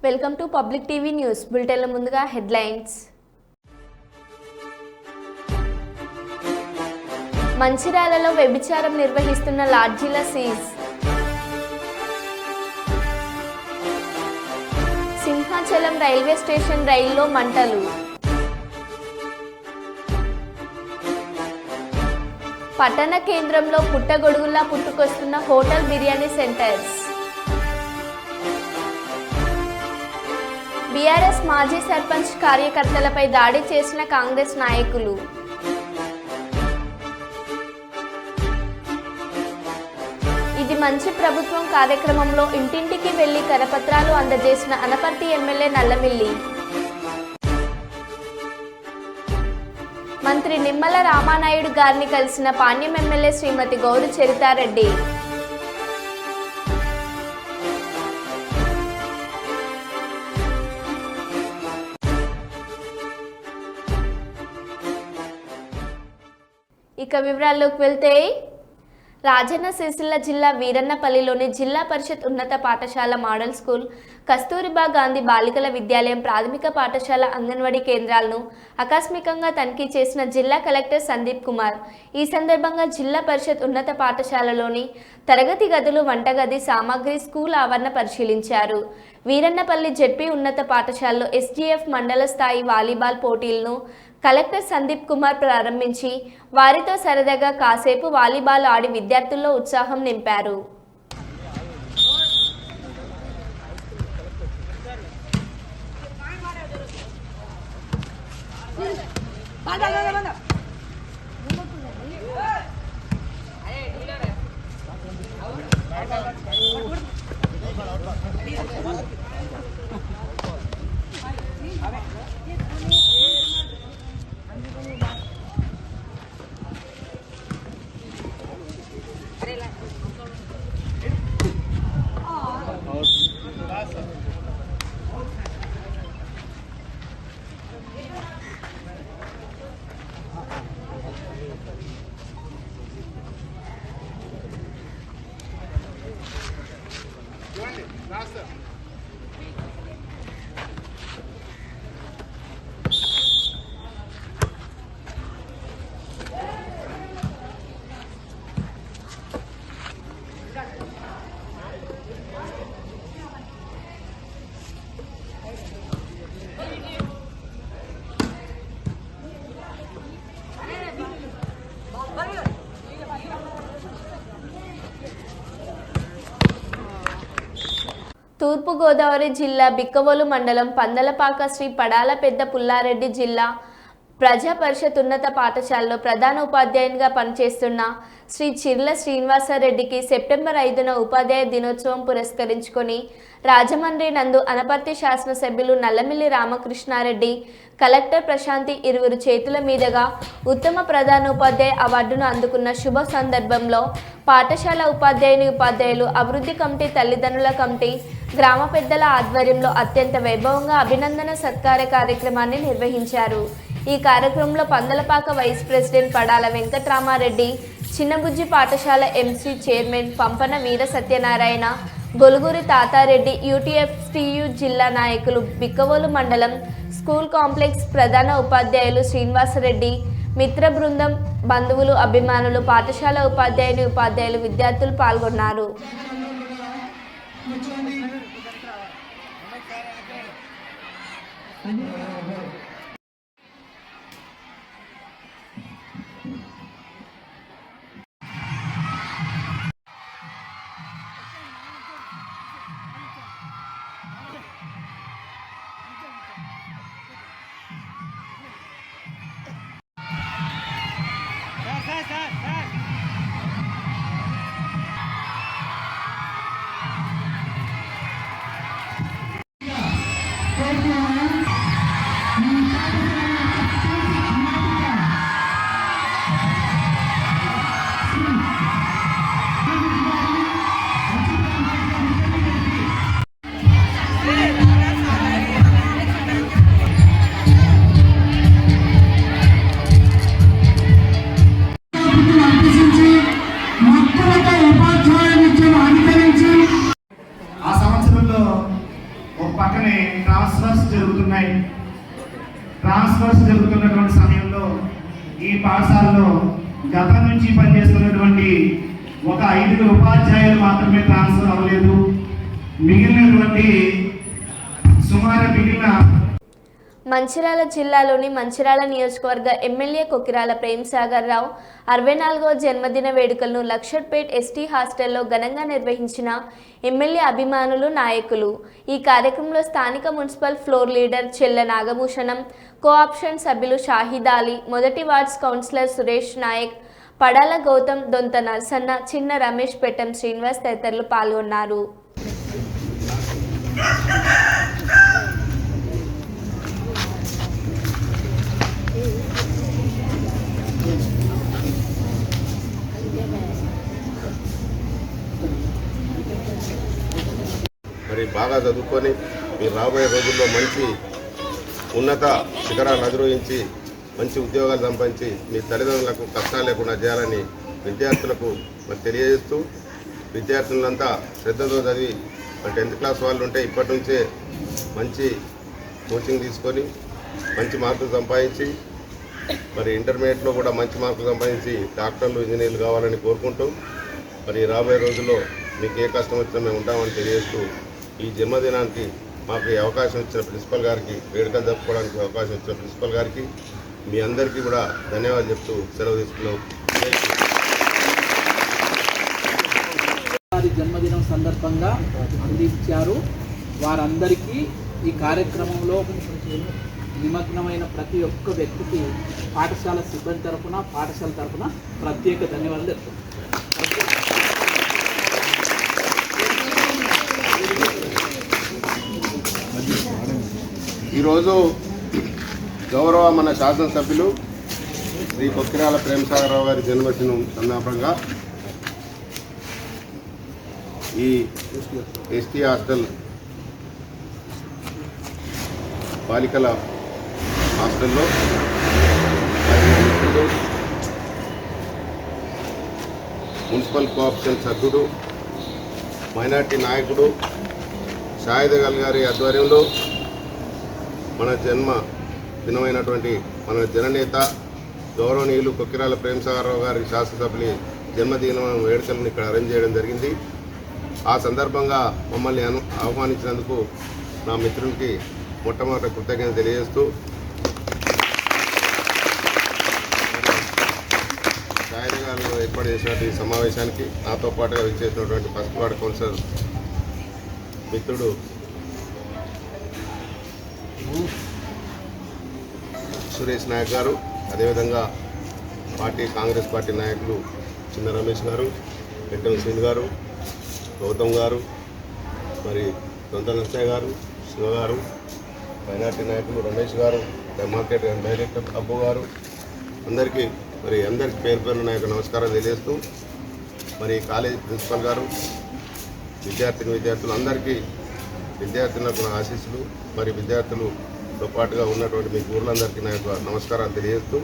Welcome to public TV news బులెటిన్ల ముందుగా headlines. మంచిర్యాలలో వ్యభిచారం నిర్వహిస్తున్న లాడ్జీల సీజ్. సింహాచలం రైల్వే స్టేషన్ రైల్లో మంటలు. పట్టణ కేంద్రంలో పుట్టగొడుగుల్లా పుట్టుకొస్తున్న హోటల్ బిర్యానీ సెంటర్స్. బీఆర్ఎస్ మాజీ సర్పంచ్ కార్యకర్తలపై దాడి చేసిన కాంగ్రెస్ నాయకులు. ఇది మంచి ప్రభుత్వం కార్యక్రమంలో ఇంటింటికి వెళ్లి కరపత్రాలు అందజేసిన అనపర్తి ఎమ్మెల్యే నల్లమిల్లి. మంత్రి నిమ్మల రామానాయుడు గారిని కలిసిన పాణ్యం ఎమ్మెల్యే శ్రీమతి గౌరి చరితారెడ్డి. ఇక వివరాల్లోకి వెళ్తే రాజన్న సిరిసిల్ల జిల్లా వీరన్నపల్లిలోని జిల్లా పరిషత్ ఉన్నత పాఠశాల మోడల్ స్కూల్, కస్తూరిబా గాంధీ బాలికల విద్యాలయం, ప్రాథమిక పాఠశాల, అంగన్వాడీ కేంద్రాలను ఆకస్మికంగా తనిఖీ చేసిన జిల్లా కలెక్టర్ సందీప్ కుమార్. ఈ సందర్భంగా జిల్లా పరిషత్ ఉన్నత పాఠశాలలోని తరగతి గదులు, వంటగది సామాగ్రి, స్కూల్ ఆవరణ పరిశీలించారు. వీరన్నపల్లి జెడ్పీ ఉన్నత పాఠశాలలో ఎస్జీఎఫ్ మండల స్థాయి వాలీబాల్ పోటీలను కలెక్టర్ సందీప్ కుమార్ ప్రారంభించి వారితో సరదాగా కాసేపు వాలీబాల్ ఆడి విద్యార్థుల్లో ఉత్సాహం నింపారు. తూర్పుగోదావరి జిల్లా బిక్కవోలు మండలం పందలపాక శ్రీ పడాల పెద్ద పుల్లారెడ్డి జిల్లా ప్రజా పరిషత్ ఉన్నత పాఠశాలలో ప్రధాన ఉపాధ్యాయునిగా పనిచేస్తున్న శ్రీ చిర్ల శ్రీనివాసరెడ్డికి సెప్టెంబర్ 5న ఉపాధ్యాయ దినోత్సవం పురస్కరించుకొని రాజమండ్రి నందు అనపర్తి శాసనసభ్యులు నల్లమిల్లి రామకృష్ణారెడ్డి, కలెక్టర్ ప్రశాంతి ఇరువురు చేతుల మీదుగా ఉత్తమ ప్రధానోపాధ్యాయ అవార్డును అందుకున్న శుభ సందర్భంలో పాఠశాల ఉపాధ్యాయులు, అభివృద్ధి కమిటీ, తల్లిదండ్రుల కమిటీ, గ్రామ పెద్దల ఆధ్వర్యంలో అత్యంత వైభవంగా అభినందన సత్కార కార్యక్రమాన్ని నిర్వహించారు. ఈ కార్యక్రమంలో పందలపాక వైస్ ప్రెసిడెంట్ పడాల వెంకట్రామారెడ్డి, చిన్నబుజ్జి పాఠశాల ఎంసీ చైర్మన్ పంపన వీర సత్యనారాయణ, గొలుగురి తాతారెడ్డి, యూటీఎఫ్టీయు జిల్లా నాయకులు, బిక్కవోలు మండలం స్కూల్ కాంప్లెక్స్ ప్రధాన ఉపాధ్యాయులు శ్రీనివాసరెడ్డి, మిత్ర బృందం, బంధువులు, అభిమానులు, పాఠశాల ఉపాధ్యాయులు, విద్యార్థులు పాల్గొన్నారు. ట్రాన్స్ఫర్స్ జరుగుతున్నటువంటి సమయంలో ఈ పాఠశాలలో గతం నుంచి పనిచేస్తున్నటువంటి ఒక 5 ఉపాధ్యాయులు మాత్రమే ట్రాన్స్ఫర్ అవ్వలేదు. మిగిలిన మంచిర్యాల జిల్లాలోని మంచిర్యాల నియోజకవర్గ ఎమ్మెల్యే కొకిరాల ప్రేమ్సాగర్ రావు 64వ జన్మదిన వేడుకలను లక్షట్పేట్ ఎస్టీ హాస్టల్లో ఘనంగా నిర్వహించిన ఎమ్మెల్యే అభిమానులు, నాయకులు. ఈ కార్యక్రమంలో స్థానిక మున్సిపల్ ఫ్లోర్ లీడర్ చెల్ల నాగభూషణం, కోఆప్షన్ సభ్యులు షాహిద్ అలీ, మొదటి వార్డ్స్ కౌన్సిలర్ సురేష్ నాయక్, పడాల గౌతమ్, దొంత నర్సన్న, చిన్న రమేష్, పెట్టం శ్రీనివాస్ తదితరులు పాల్గొన్నారు. మరి బాగా చదువుకొని మీరు రాబోయే రోజుల్లో మంచి ఉన్నత శిఖరాలు అధిరోహించి మంచి ఉద్యోగాలు సంపాదించి మీ తల్లిదండ్రులకు కష్టాలు లేకుండా చేయాలని విద్యార్థులకు మరి తెలియజేస్తూ, విద్యార్థులంతా శ్రద్ధతో చదివి మరి 10th క్లాస్ వాళ్ళు ఉంటే ఇప్పటి నుంచే మంచి కోచింగ్ తీసుకొని మంచి మార్కులు సంపాదించి మరి ఇంటర్మీడియట్లో కూడా మంచి మార్కులు సంపాదించి డాక్టర్లు, ఇంజనీర్లు కావాలని కోరుకుంటూ మరి రాబోయే రోజుల్లో మీకు ఏ కష్టం వచ్చినా మేము ఉంటామని తెలియజేస్తూ, ఈ జన్మదినానికి మాకు ఈ అవకాశం ఇచ్చిన ప్రిన్సిపల్ గారికి, వేడుకలు జరుపుకోవడానికి అవకాశం ఇచ్చిన ప్రిన్సిపల్ గారికి మీ అందరికీ కూడా ధన్యవాదాలు చెప్తూ సెలవు తీసుకున్నాం. జన్మదినం సందర్భంగా అందించారు. వారందరికీ ఈ కార్యక్రమంలో నిమగ్నమైన ప్రతి ఒక్క వ్యక్తికి పాఠశాల సిబ్బంది తరఫున, పాఠశాల తరఫున ప్రత్యేక ధన్యవాదాలు చెప్తున్నాం. ఈరోజు గౌరవ మన శాసనసభ్యులు శ్రీ కొకిరాల ప్రేమ్సాగర్ రావు గారి జన్మదినం సందర్భంగా ఈ ఎస్టీ హాస్టల్ బాలికల హాస్టల్లో మున్సిపల్ కోఆప్షన్ సభ్యుడు, మైనార్టీ నాయకుడు షాహిద్ అలీ గారి ఆధ్వర్యంలో మన జన్మ దినమైనటువంటి మన జననేత గౌరవనీయులు కొకిరాల ప్రేమ్సాగర్ రావు గారి శాసనసభ్యుని జన్మదిన వేడుకలను ఇక్కడ అరేంజ్ చేయడం జరిగింది. ఆ సందర్భంగా మమ్మల్ని ఆహ్వానించినందుకు నా మిత్రులకి మొట్టమొదటి కృతజ్ఞత తెలియజేస్తూ, షాహిద్ గారు ఏర్పాటు చేసినటువంటి ఈ సమావేశానికి నాతో పాటుగా విచ్చేసినటువంటి ఫస్ట్ వార్డ్ కౌన్సిలర్ మిత్రుడు సురేష్ నాయక్ గారు, అదేవిధంగా కాంగ్రెస్ పార్టీ నాయకులు చిన్న రమేష్ గారు, పెట్టం శ్రీని గారు, గౌతమ్ గారు, మరి దొంత నర్సయ్య గారు, శివ గారు, మైనార్టీ నాయకులు రమేష్ గారు, మార్కెట్ డైరెక్టర్ అబ్బు గారు, అందరికీ పేరు పేరు నాయకు నమస్కారం తెలియజేస్తూ, మరి కాలేజీ ప్రిన్సిపల్ గారు, విద్యార్థులు అందరికీ విద్యార్థులకు నా ఆశీస్సులు, మరి విద్యార్థులతో పాటుగా ఉన్నటువంటి మీ ఊర్లందరికీ నా యొక్క నమస్కారాలు తెలియజేస్తూ,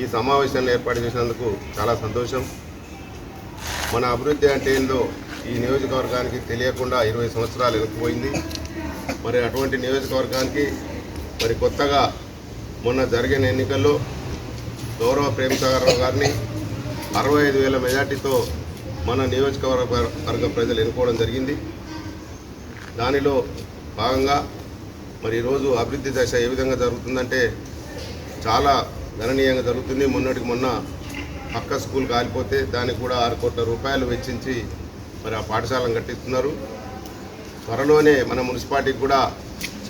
ఈ సమావేశాన్ని ఏర్పాటు చేసినందుకు చాలా సంతోషం. మన అభివృద్ధి అంటే ఏందో ఈ నియోజకవర్గానికి తెలియకుండా 20 సంవత్సరాలు వెనక్కిపోయింది. మరి అటువంటి నియోజకవర్గానికి మరి కొత్తగా మొన్న జరిగిన ఎన్నికల్లో గౌరవ ప్రేమ్సాగర్ రావు గారిని 65,000 మెజార్టీతో మన నియోజకవర్గ ప్రజలు ఎన్నుకోవడం జరిగింది. దానిలో భాగంగా మరి ఈరోజు అభివృద్ధి దశ ఏ విధంగా జరుగుతుందంటే చాలా గణనీయంగా జరుగుతుంది. మొన్నటికి మొన్న పక్క స్కూల్ కాలిపోతే దానికి కూడా 6 కోట్ల రూపాయలు వెచ్చించి మరి ఆ పాఠశాలను కట్టిస్తున్నారు. త్వరలోనే మన మున్సిపాలిటీకి కూడా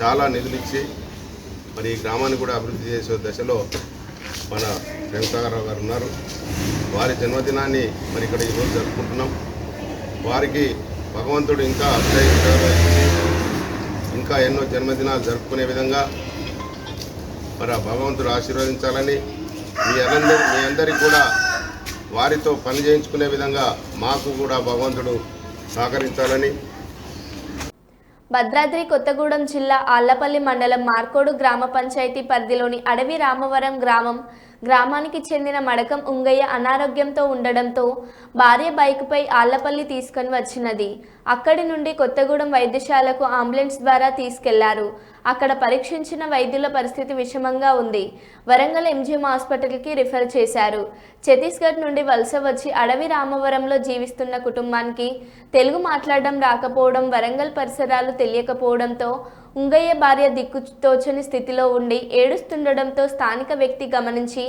చాలా నిధులు ఇచ్చి మరి ఈ గ్రామాన్ని కూడా అభివృద్ధి చేసే దశలో మన ప్రేమ్సాగర్ రావు గారు ఉన్నారు. వారి జన్మదినాన్ని మరి ఇక్కడ ఈరోజు జరుపుకుంటున్నాం. వారికి భగవంతుడు ఇంకా ఇంకా ఎన్నో జన్మదినాలు జరుపుకునే విధంగా మరి ఆ భగవంతుడు ఆశీర్వదించాలని, మీ అందరికీ కూడా వారితో పని చేయించుకునే విధంగా మాకు కూడా భగవంతుడు సహకరించాలని. భద్రాద్రి కొత్తగూడెం జిల్లా ఆళ్లపల్లి మండలం మార్కోడు గ్రామ పంచాయతీ పరిధిలోని అడవి రామవరం గ్రామం గ్రామానికి చెందిన మడకం ఉంగయ్య అనారోగ్యంతో ఉండడంతో భార్య బైకుపై ఆళ్లపల్లి తీసుకొని వచ్చినది. అక్కడి నుండి కొత్తగూడెం వైద్యశాలకు అంబులెన్స్ ద్వారా తీసుకెళ్లారు. అక్కడ పరీక్షించిన వైద్యుల పరిస్థితి విషమంగా ఉంది. వరంగల్ ఎంజీఎం హాస్పిటల్కి రిఫర్ చేశారు. ఛత్తీస్గఢ్ నుండి వలస వచ్చి అడవి రామవరంలో జీవిస్తున్న కుటుంబానికి తెలుగు మాట్లాడడం రాకపోవడం, వరంగల్ పరిసరాలు తెలియకపోవడంతో ఉంగయ్య భార్య దిక్కుతోచని స్థితిలో ఉండి ఏడుస్తుండడంతో స్థానిక వ్యక్తి గమనించి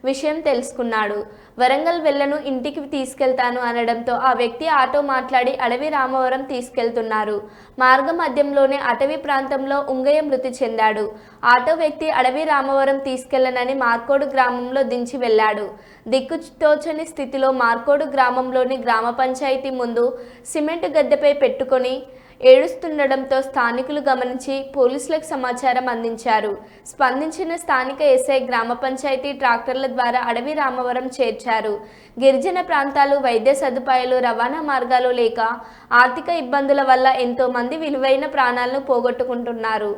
విషయం తెలుసుకున్నాడు. వరంగల్ వెళ్ళను, ఇంటికి తీసుకెళ్తాను అనడంతో ఆ వ్యక్తి ఆటో మాట్లాడి అడవి రామవరం తీసుకెళ్తున్నారు. మార్గ మధ్యంలోనే అటవీ ప్రాంతంలో ఉంగయ్య మృతి చెందాడు. ఆటో వ్యక్తి అడవి రామవరం తీసుకెళ్లనని మార్కోడు గ్రామంలో దించి వెళ్లాడు. దిక్కుతోచని స్థితిలో మార్కోడు గ్రామంలోని గ్రామ పంచాయతీ ముందు సిమెంట్ గద్దెపై పెట్టుకొని ఏడుస్తుండడంతో స్థానికులు గమనించి పోలీసులకు సమాచారం అందించారు. స్పందించిన స్థానిక ఎస్ఐ గ్రామ పంచాయతీ ట్రాక్టర్ల ద్వారా అడవి రామవరం చేర్చారు. గిరిజన ప్రాంతాలు వైద్య సదుపాయాలు, రవాణా మార్గాలు లేక ఆర్థిక ఇబ్బందుల వల్ల ఎంతో మంది విలువైన ప్రాణాలను పోగొట్టుకుంటున్నారు.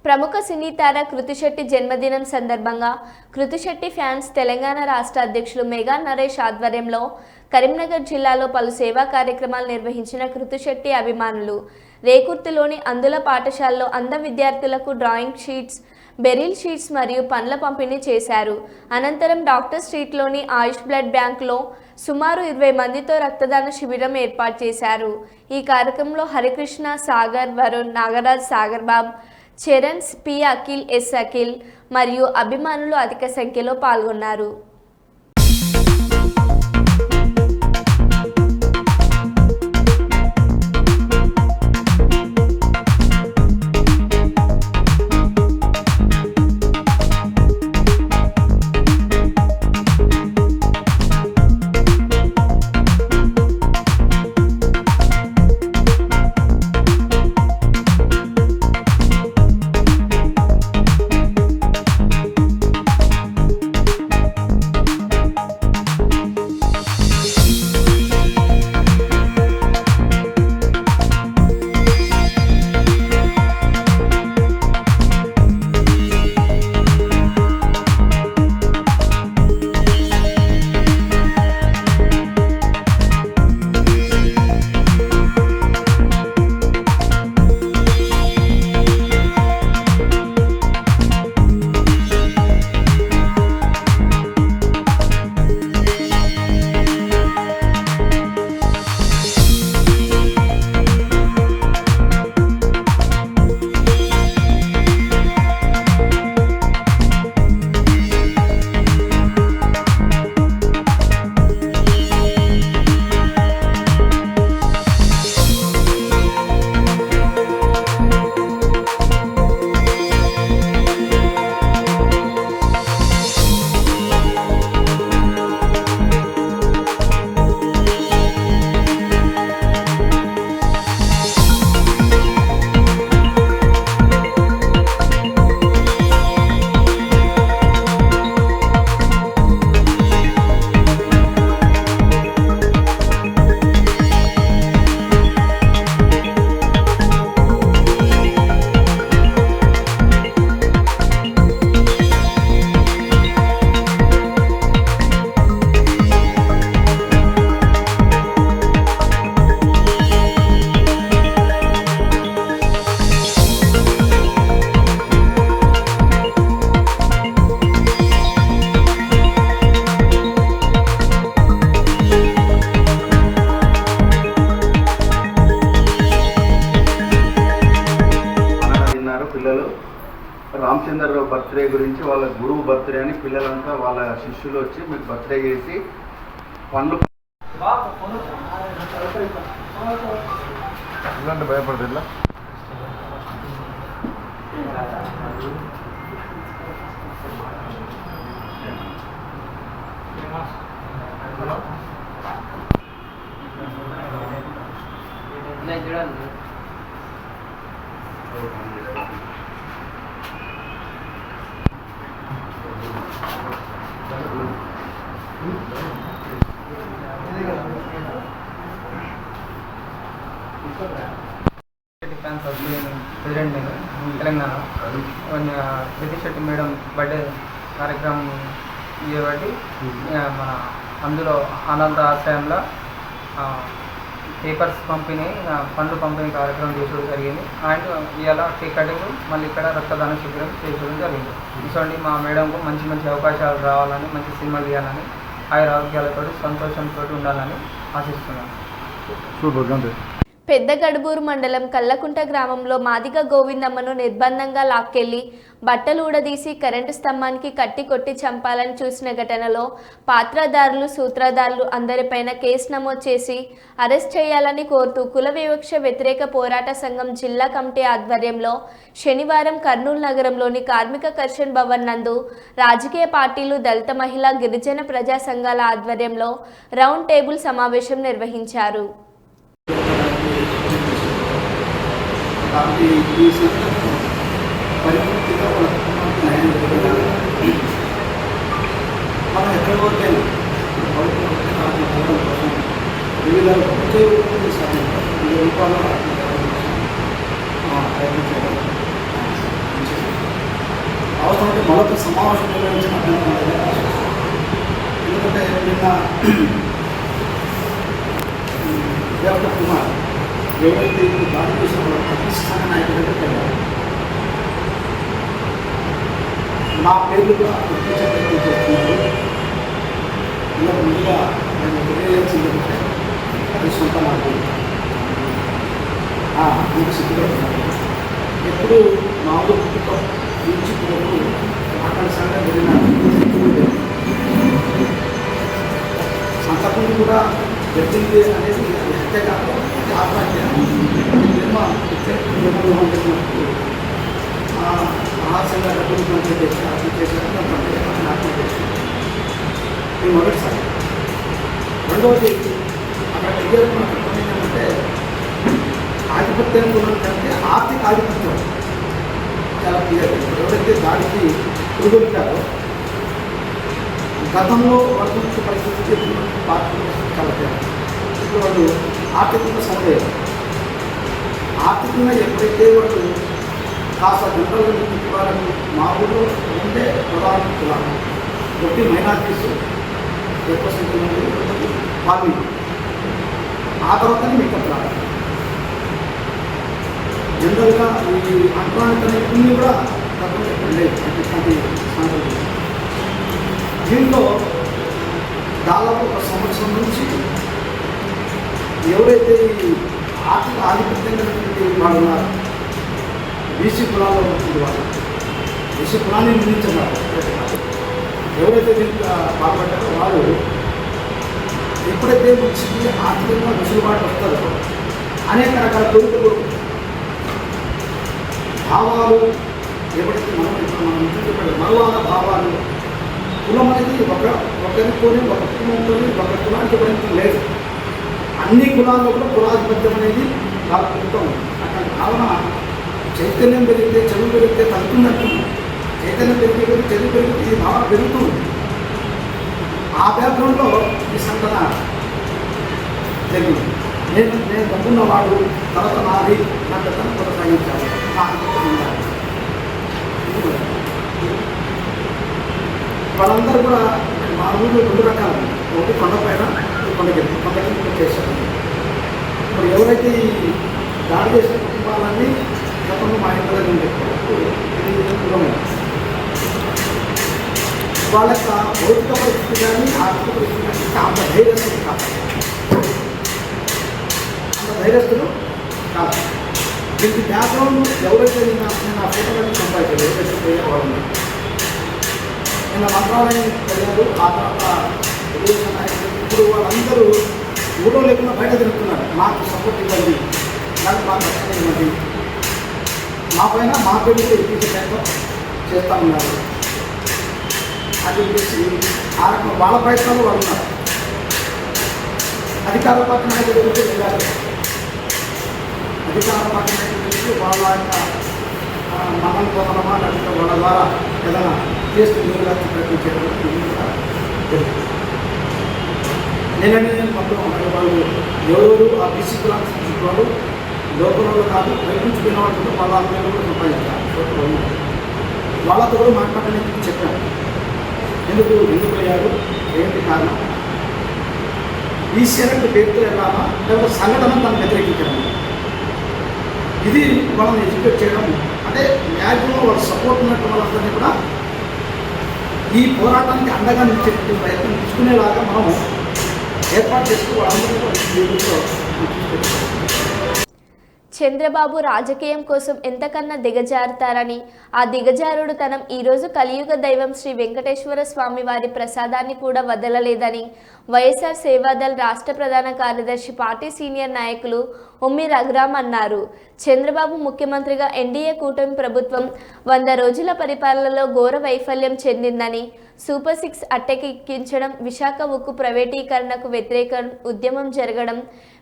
ప్రముఖ సినీ తార కృతి శెట్టి జన్మదినం సందర్భంగా కృతి శెట్టి ఫ్యాన్స్ తెలంగాణ రాష్ట్ర అధ్యక్షులు మెగా నరేష్ ఆధ్వర్యంలో కరీంనగర్ జిల్లాలో పలు సేవా కార్యక్రమాలు నిర్వహించిన కృతి శెట్టి అభిమానులు రేకుర్తిలోని అందుల పాఠశాలలో అంధ విద్యార్థులకు డ్రాయింగ్ షీట్స్, బెరిల్ షీట్స్ మరియు పండ్ల పంపిణీ చేశారు. అనంతరం డాక్టర్ స్ట్రీట్లోని ఆయుష్ బ్లడ్ బ్యాంక్లో సుమారు 20 మందితో రక్తదాన శిబిరం ఏర్పాటు చేశారు. ఈ కార్యక్రమంలో Harikrishna, Sagar, Varun, Nagaraj, Sagar Bob, Charan, P Akhil, S Akhil మరియు అభిమానులు అధిక సంఖ్యలో పాల్గొన్నారు. పిల్లలు రామచంద్ర బర్త్డే గురించి వాళ్ళ గురువు బర్త్డే అని పిల్లలంతా వాళ్ళ శిష్యులు వచ్చి మీకు బర్త్డే చేసి పండ్లు ఇలాంటి భయపడదు ప్రెసిడెంట్ నేను తెలంగాణ కృతి శెట్టి మేడం బర్త్డే కార్యక్రమం చేయబట్టి మన అందులో అనంత ఆశ్రయంలో పేపర్స్ పంపిణీ పండ్లు పంపిణీ కార్యక్రమం చేసుకోవడం జరిగింది. అండ్ ఇవాళ కేక్ కటింగ్ మళ్ళీ ఇక్కడ రక్తదాన శిబిరం చేసుకోవడం జరిగింది. ఇటువంటి మా మేడంకు మంచి మంచి అవకాశాలు రావాలని, మంచి సినిమాలు తీయాలని, ఆరోగ్యాలతో సంతోషంతో ఉండాలని ఆశిస్తున్నాను. పెద్ద గడుబూరు మండలం కల్లకుంట గ్రామంలో మాదిగ గోవిందమ్మను నిర్బంధంగా లాక్కెళ్లి బట్టలు ఊడదీసి కరెంటు స్తంభానికి కట్టి కొట్టి చంపాలని చూసిన ఘటనలో పాత్రధారులు, సూత్రధారులు అందరిపైన కేసు నమోదు చేసి అరెస్ట్ చేయాలని కోరుతూ కుల వివక్ష వ్యతిరేక పోరాట సంఘం జిల్లా కమిటీ ఆధ్వర్యంలో శనివారం కర్నూలు నగరంలోని కార్మిక కర్షన్ భవన్ నందు రాజకీయ పార్టీలు, దళిత మహిళా, గిరిజన ప్రజా సంఘాల ఆధ్వర్యంలో రౌండ్ టేబుల్ సమావేశం నిర్వహించారు. కాబట్టి ఈ సందర్భంలో పరిపూర్తిగా వాళ్ళ కుటుంబానికి న్యాయం జరగాలి. మనం ఎక్కడ వరకైనా కోసం వివిధ ప్రభుత్వ సాధించాలి. వివిధ రూపాల్లో ప్రయత్నం చేయాలి. అవసరమైతే మరొక సమావేశం నిర్వహించిన ఎందుకంటే నిన్న డాక్టర్ కుమార్ ఎవరైతే దాడి చేసిన ప్రతిష్టాన నాయకుల దగ్గరికి వెళ్ళారు. నా పేరుగా గుర్తించే ప్రయత్నం చేస్తున్నారు. ఇలా ముందుగా నేను తెలియజేసిందంటే అది సొంత నాకు సిద్ధపడుతున్నాను. ఎప్పుడు మామూలు కుటుంబం నుంచి వరకు ఆకాశంగా జరిగిన అంతకుముందు కూడా జరిగింది అనేది హత్య కాదు, ఆత్మహత్య. ఆహారంగా డబ్బులు పంపిణీ చేసి ఆత్మహత్య ఇది మొదటిసారి. రెండవది అక్కడ ఏంటంటే ఆధిపత్యం కంటే ఆర్థిక ఆధిపత్యం చాలా క్లియర్. ఎవరైతే దాడికి పురుగొల్పారో గతంలో వర్తించే పరిస్థితి పార్టీ చాలా తేడా. ఇప్పుడు వాళ్ళు ఆర్థికంగా సమయం ఆర్థికంగా ఎప్పుడైతే వాళ్ళు కాస్త జనరల్ వాళ్ళకి మా ఊళ్ళో ఉండే ప్రధాన కులాలు ఒకటి మైనార్టీస్ ఎక్కువ సంఖ్యలో వాళ్ళు ఆ తర్వాతనే మిగతా కులాలు జనరల్గా ఈ అంతరానికనే కొన్ని కూడా గతంలో ఎప్పుడు లేదు. ఇట్లాంటి సందర్భం దీంట్లో దాదాపు ఒక సంవత్సరం నుంచి ఎవరైతే ఈ ఆర్థిక ఆధిపత్యంగా వాళ్ళు ఉన్నారు, బీసీ కులాల్లో ఉంటుంది వాళ్ళు, బీసీ కులాన్ని నిర్మించారు. ఎవరైతే దీనికి పాల్పడ్డారో వాళ్ళు ఎప్పుడైతే వచ్చింది ఆర్థికంగా వెసులుబాటు వస్తారో అనేక రకాల కోరికలు, భావాలు ఎప్పుడైతే మనం మరవాల భావాలు, కులం అనేది ఒకరితోనే ఒక కుటుంబంతో ఒక కులానికి ఎవరైతే లేదు. అన్ని కులాల్లో కూడా కులాధిపత్యం అనేది దాపుకుంటాం. అట్లాంటి భావన చైతన్యం పెరిగితే చదువు పెరిగితే తగ్గుతుందంటున్నాం. చైతన్యం పెరిగితే చదువు పెరిగితే ఈ భావన పెరుగుతుంది. ఆ బ్యాక్గ్రౌండ్లో ఈ సంఘటన జరిగింది. నేను డబ్బున్నవాడు, తర్వాత నాది నా పెద్దను కొనసాగించాలి, నా ఆధిపత్యం ఉండాలి. వాళ్ళందరూ కూడా మా ఊళ్ళో రెండు రకాలు, ఒకటి కొండపైన, కొండకి చేశారు. ఇప్పుడు ఎవరైతే ఈ దాడి చేసిన కుటుంబాలన్నీ గతంలో మా ఇంట్లో ఉండేటప్పుడు వాళ్ళ యొక్క భౌతిక పరిస్థితి కానీ ఆర్థిక పరిస్థితి కానీ అంత ధైర్యస్తులు కాదు, అంత ధైర్యస్తులు కాదు. దీనికి బ్యాక్గ్రౌండ్ ఎవరైతే నేను ఆ ఫోటోలన్నీ సంపాదించారు, ఎవరైతే పోయిన వాళ్ళు నిన్న మంత్రాలయం వెళ్ళారు. ఆ తర్వాత తెలుగుదేశం నాయకులు ఇప్పుడు వాళ్ళందరూ ఊళ్ళో లేకుండా బయట తిరుగుతున్నారు. మాకు సపోర్ట్ ఇవ్వండి, నాకు మాకు రక్షణ ఇవ్వండి, మా పైన మా పేరుతో ఇప్పించే ప్రయత్నం చేస్తూ ఉన్నారు అని చెప్పేసి ఆ రకం వాళ్ళ ప్రయత్నాలు వాళ్ళు ఉన్నారు. అధికార పార్టీ నాయకులు వెళ్ళారు. అధికార పార్టీ నాయకులు వాళ్ళ యొక్క మమ్మల్ని పొందడమా లేకపోతే వాళ్ళ ద్వారా ఏదైనా చేస్తూ నిలబెట్టే ప్రయత్నం చేయడం జరుగుతుంది. నేను మొత్తం వాళ్ళు ఎవరు ఆ బీసీ కులానికి సంబంధించిన వాళ్ళు లోకల్లో కాదు, బయట నుంచి పోయిన వాళ్ళు వాళ్ళ అందరూ కూడా సంపాదించారు. వాళ్ళతో కూడా మాట్లాడడానికి చెప్పాను. ఎందుకు అయ్యారు, ఏంటి కారణం? ఈసీఆర్ అంటే పేరుతో వెళ్ళామా లేకపోతే సంఘటన దాన్ని వ్యతిరేకించడం? ఇది మనం ఎడ్యుకేట్ చేయడం అంటే మ్యాక్సిమం వాళ్ళ సపోర్ట్ ఉన్నట్టు వాళ్ళందరినీ కూడా ఈ పోరాటానికి అండగా నిలిచేటువంటి ప్రయత్నం తీసుకునేలాగా మనం ఏర్పాటు చేస్తూ వాళ్ళందరూ చంద్రబాబు రాజకీయం కోసం ఎంతకన్నా దిగజారుతారని, ఆ దిగజారుడుతనం ఈరోజు కలియుగ దైవం శ్రీ వెంకటేశ్వర స్వామి వారి ప్రసాదాన్ని కూడా వదలలేదని వైఎస్ఆర్ సేవాదళ్ రాష్ట్ర ప్రధాన కార్యదర్శి పార్టీ సీనియర్ నాయకులు ఉమ్మి రఘురామ్ అన్నారు. చంద్రబాబు ముఖ్యమంత్రిగా ఎన్డీఏ కూటమి ప్రభుత్వం 100 రోజుల పరిపాలనలో ఘోర వైఫల్యం చెందిందని, సూపర్ 6 అట్టెక్కించడం, విశాఖ ఉక్కు ప్రైవేటీకరణకు వ్యతిరేక ఉద్యమం జరగడం,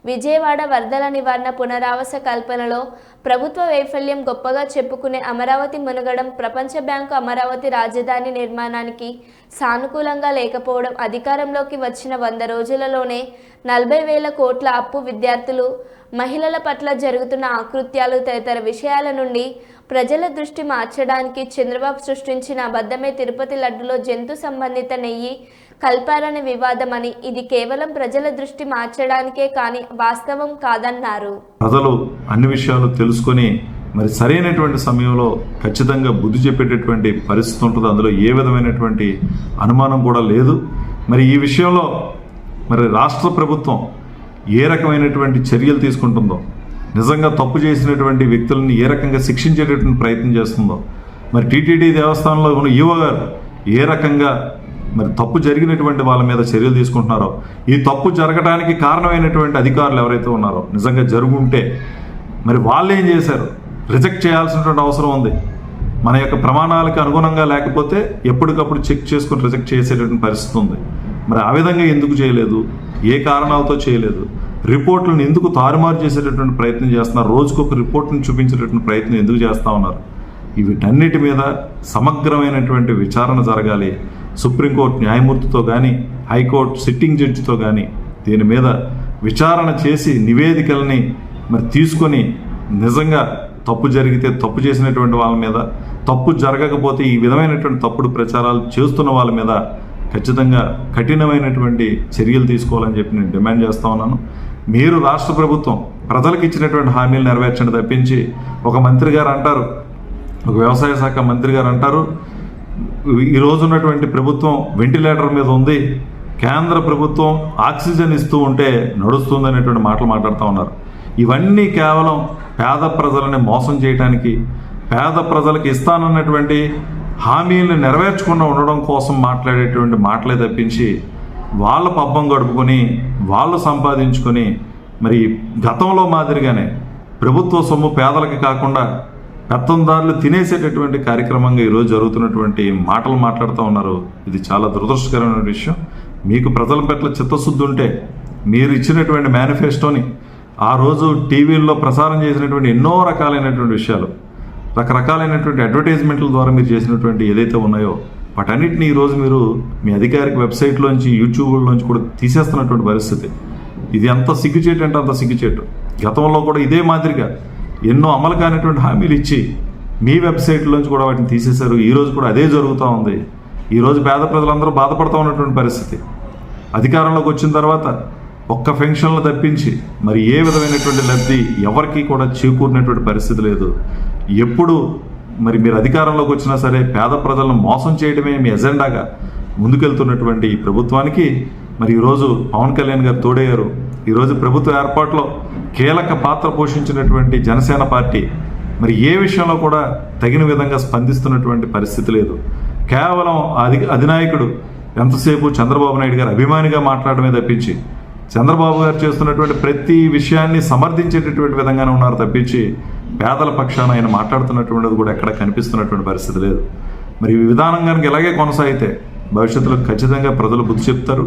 విజయవాడ వరదల నివారణ పునరావాస కల్పనలో ప్రభుత్వ వైఫల్యం గొప్పగా చెప్పుకునే అమరావతి మునగడం, ప్రపంచ బ్యాంకు అమరావతి రాజధాని నిర్మాణానికి సానుకూలంగా లేకపోవడం, అధికారంలోకి వచ్చిన 100 రోజులలోనే 40,000 కోట్ల అప్పు, విద్యార్థులు మహిళల పట్ల జరుగుతున్న ఆకృత్యాలు తదితర విషయాల నుండి ప్రజల దృష్టి మార్చడానికి చంద్రబాబు సృష్టించిన అబద్ధమే తిరుపతి లడ్డులో జంతు సంబంధిత నెయ్యి కల్పారనే వివాదమని, ఇది కేవలం ప్రజల దృష్టి మార్చడానికే కానీ వాస్తవం కాదన్నారు. ప్రజలు అన్ని విషయాలు తెలుసుకొని మరి సరైనటువంటి సమయంలో ఖచ్చితంగా బుద్ధి చెప్పేటటువంటి పరిస్థితి ఉంటుంది. అందులో ఏ విధమైనటువంటి అనుమానం కూడా లేదు. మరి ఈ విషయంలో మరి రాష్ట్ర ప్రభుత్వం ఏ రకమైనటువంటి చర్యలు తీసుకుంటుందో, నిజంగా తప్పు చేసినటువంటి వ్యక్తులను ఏ రకంగా శిక్షించేటటువంటి ప్రయత్నం చేస్తుందో, మరి టీటీడీ దేవస్థానంలో ఉన్న ఈవో గారు ఏ రకంగా మరి తప్పు జరిగినటువంటి వాళ్ళ మీద చర్యలు తీసుకుంటున్నారో, ఈ తప్పు జరగడానికి కారణమైనటువంటి అధికారులు ఎవరైతే ఉన్నారో నిజంగా జరుగుంటే మరి వాళ్ళు ఏం చేశారు? రిజెక్ట్ చేయాల్సినటువంటి అవసరం ఉంది. మన యొక్క ప్రమాణాలకు అనుగుణంగా లేకపోతే ఎప్పటికప్పుడు చెక్ చేసుకుని రిజెక్ట్ చేసేటటువంటి పరిస్థితి ఉంది. మరి ఆ విధంగా ఎందుకు చేయలేదు? ఏ కారణాలతో చేయలేదు? రిపోర్ట్లను ఎందుకు తారుమారు చేసేటటువంటి ప్రయత్నం చేస్తున్నారు? రోజుకొక రిపోర్ట్ని చూపించేటటువంటి ప్రయత్నం ఎందుకు చేస్తూ ఉన్నారు? వీటన్నిటి మీద సమగ్రమైనటువంటి విచారణ జరగాలి. సుప్రీంకోర్టు న్యాయమూర్తితో కానీ, హైకోర్టు సిట్టింగ్ జడ్జితో కానీ దీని మీద విచారణ చేసి నివేదికల్ని మరి తీసుకొని నిజంగా తప్పు జరిగితే తప్పు చేసినటువంటి వాళ్ళ మీద, తప్పు జరగకపోతే ఈ విధమైనటువంటి తప్పుడు ప్రచారాలు చేస్తున్న వాళ్ళ మీద ఖచ్చితంగా కఠినమైనటువంటి చర్యలు తీసుకోవాలని చెప్పి నేను డిమాండ్ చేస్తూ ఉన్నాను. మీరు రాష్ట్ర ప్రభుత్వం ప్రజలకు ఇచ్చినటువంటి హామీలు నెరవేర్చండి తప్పించి, ఒక మంత్రి గారు అంటారు, ఒక వ్యవసాయ శాఖ మంత్రి గారు అంటారు, ఈరోజు ఉన్నటువంటి ప్రభుత్వం వెంటిలేటర్ మీద ఉంది, కేంద్ర ప్రభుత్వం ఆక్సిజన్ ఇస్తూ ఉంటే నడుస్తుంది అనేటువంటి మాటలు మాట్లాడుతూ ఉన్నారు. ఇవన్నీ కేవలం పేద ప్రజలని మోసం చేయడానికి, పేద ప్రజలకు ఇస్తానన్నటువంటి హామీలను నెరవేర్చకుండా ఉండడం కోసం మాట్లాడేటువంటి మాటలే తప్పించి, వాళ్ళ పబ్బం గడుపుకొని వాళ్ళు సంపాదించుకొని మరి గతంలో మాదిరిగానే ప్రభుత్వ సొమ్ము పేదలకి కాకుండా పెత్తందారులు తినేసేటటువంటి కార్యక్రమంగా ఈరోజు జరుగుతున్నటువంటి మాటలు మాట్లాడుతూ ఉన్నారు. ఇది చాలా దురదృష్టకరమైన విషయం. మీకు ప్రజల పట్ల చిత్తశుద్ధి ఉంటే మీరు ఇచ్చినటువంటి మేనిఫెస్టోని ఆ రోజు టీవీల్లో ప్రసారం చేసినటువంటి ఎన్నో రకాలైనటువంటి విషయాలు, రకరకాలైనటువంటి అడ్వర్టైజ్మెంట్ల ద్వారా మీరు చేసినటువంటి ఏదైతే ఉన్నాయో వాటన్నిటిని ఈరోజు మీరు మీ అధికారిక వెబ్సైట్లోంచి, యూట్యూబ్లోంచి కూడా తీసేస్తున్నటువంటి పరిస్థితి. ఇది ఎంత సిగ్గుచేటు అంటే అంత సిగ్గుచేటు. గతంలో కూడా ఇదే మాదిరిగా ఎన్నో అమలు కానిటువంటి హామీలు ఇచ్చి మీ వెబ్సైట్లోంచి కూడా వాటిని తీసేశారు. ఈరోజు కూడా అదే జరుగుతూ ఉంది. ఈరోజు పేద ప్రజలందరూ బాధపడుతూ ఉన్నటువంటి పరిస్థితి. అధికారంలోకి వచ్చిన తర్వాత ఒక్క పెన్షన్లు తప్పించి మరి ఏ విధమైనటువంటి లబ్ధి ఎవరికి కూడా చేకూరినటువంటి పరిస్థితి లేదు. ఎప్పుడు మరి మీరు అధికారంలోకి వచ్చినా సరే పేద ప్రజలను మోసం చేయడమే మీ ఎజెండాగా ముందుకెళ్తున్నటువంటి ఈ ప్రభుత్వానికి మరి ఈరోజు పవన్ కళ్యాణ్ గారు తోడయ్యారు. ఈరోజు ప్రభుత్వ ఏర్పాటులో కీలక పాత్ర పోషించినటువంటి జనసేన పార్టీ మరి ఏ విషయంలో కూడా తగిన విధంగా స్పందిస్తున్నటువంటి పరిస్థితి లేదు. కేవలం అధినాయకుడు ఎంతసేపు చంద్రబాబు నాయుడు గారు అభిమానిగా మాట్లాడమే తప్పించి, చంద్రబాబు గారు చేస్తున్నటువంటి ప్రతి విషయాన్ని సమర్థించేటటువంటి విధంగానే ఉన్నారు తప్పించి, పేదల పక్షాన ఆయన మాట్లాడుతున్నటువంటిది కూడా ఎక్కడ కనిపిస్తున్నటువంటి పరిస్థితి లేదు. మరి ఈ విధానం కనుక ఇలాగే కొనసాగితే భవిష్యత్తులో ఖచ్చితంగా ప్రజలు బుద్ధి చెప్తారు.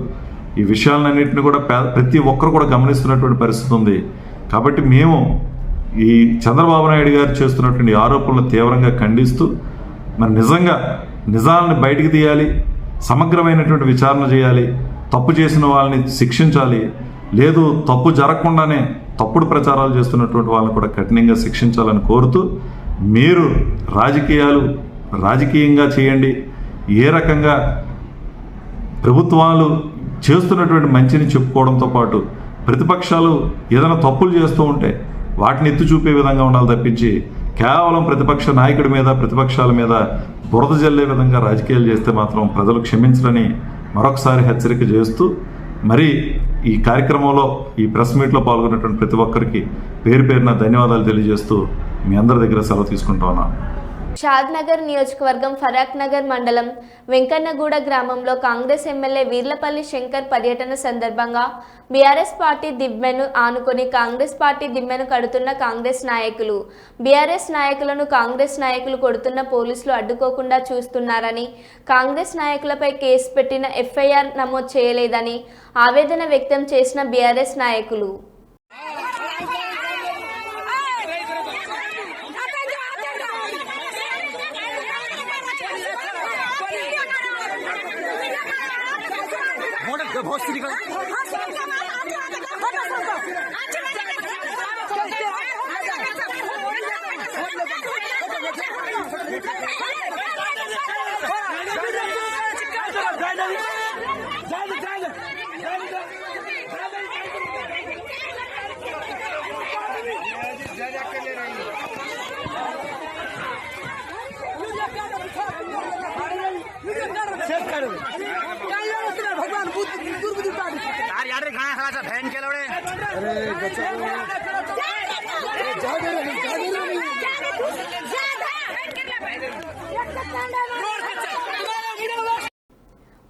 ఈ విషయాలన్నింటినీ కూడా ప్రతి ఒక్కరు కూడా గమనిస్తున్నటువంటి పరిస్థితి ఉంది. కాబట్టి మేము ఈ చంద్రబాబు నాయుడు గారు చేస్తున్నటువంటి ఆరోపణలు తీవ్రంగా ఖండిస్తూ మరి నిజంగా నిజాలను బయటికి తీయాలి, సమగ్రమైనటువంటి విచారణ చేయాలి, తప్పు చేసిన వాళ్ళని శిక్షించాలి, లేదు తప్పు జరగకుండానే తప్పుడు ప్రచారాలు చేస్తున్నటువంటి వాళ్ళని కూడా కఠినంగా శిక్షించాలని కోరుతూ, మీరు రాజకీయంగా చేయండి, ఏ రకంగా ప్రభుత్వాలు చేస్తున్నటువంటి మంచిని చెప్పుకోవడంతో పాటు ప్రతిపక్షాలు ఏదైనా తప్పులు చేస్తూ ఉంటే వాటిని ఎత్తి చూపే విధంగా ఉండాలి తప్పించి కేవలం ప్రతిపక్ష నాయకుడి మీద ప్రతిపక్షాల మీద బురద జల్లే విధంగా రాజకీయాలు చేస్తే మాత్రం ప్రజలు క్షమించరని మరొకసారి హెచ్చరిక చేస్తూ మరి ఈ కార్యక్రమంలో ఈ ప్రెస్ మీట్లో పాల్గొన్నటువంటి ప్రతి ఒక్కరికి పేరు పేరున ధన్యవాదాలు తెలియజేస్తూ మీ అందరి దగ్గర సెలవు తీసుకుంటా ఉన్నాను. షాద్నగర్ నియోజకవర్గం ఫరాక్ నగర్ మండలం వెంకన్నగూడ గ్రామంలో కాంగ్రెస్ ఎమ్మెల్యే వీర్లపల్లి శంకర్ పర్యటన సందర్భంగా బీఆర్ఎస్ పార్టీ దిమ్మెను ఆనుకొని కాంగ్రెస్ పార్టీ దిమ్మెను కడుతున్న కాంగ్రెస్ నాయకులు, బీఆర్ఎస్ నాయకులను కాంగ్రెస్ నాయకులు కొడుతున్న పోలీసులు అడ్డుకోకుండా చూస్తున్నారని, కాంగ్రెస్ నాయకులపై కేసు పెట్టిన ఎఫ్ఐఆర్ నమోదు చేయలేదని ఆవేదన వ్యక్తం చేసిన బీఆర్ఎస్ నాయకులు.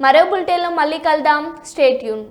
మరో బులెటిన్లో మళ్ళీ కలుద్దాం. Stay tune.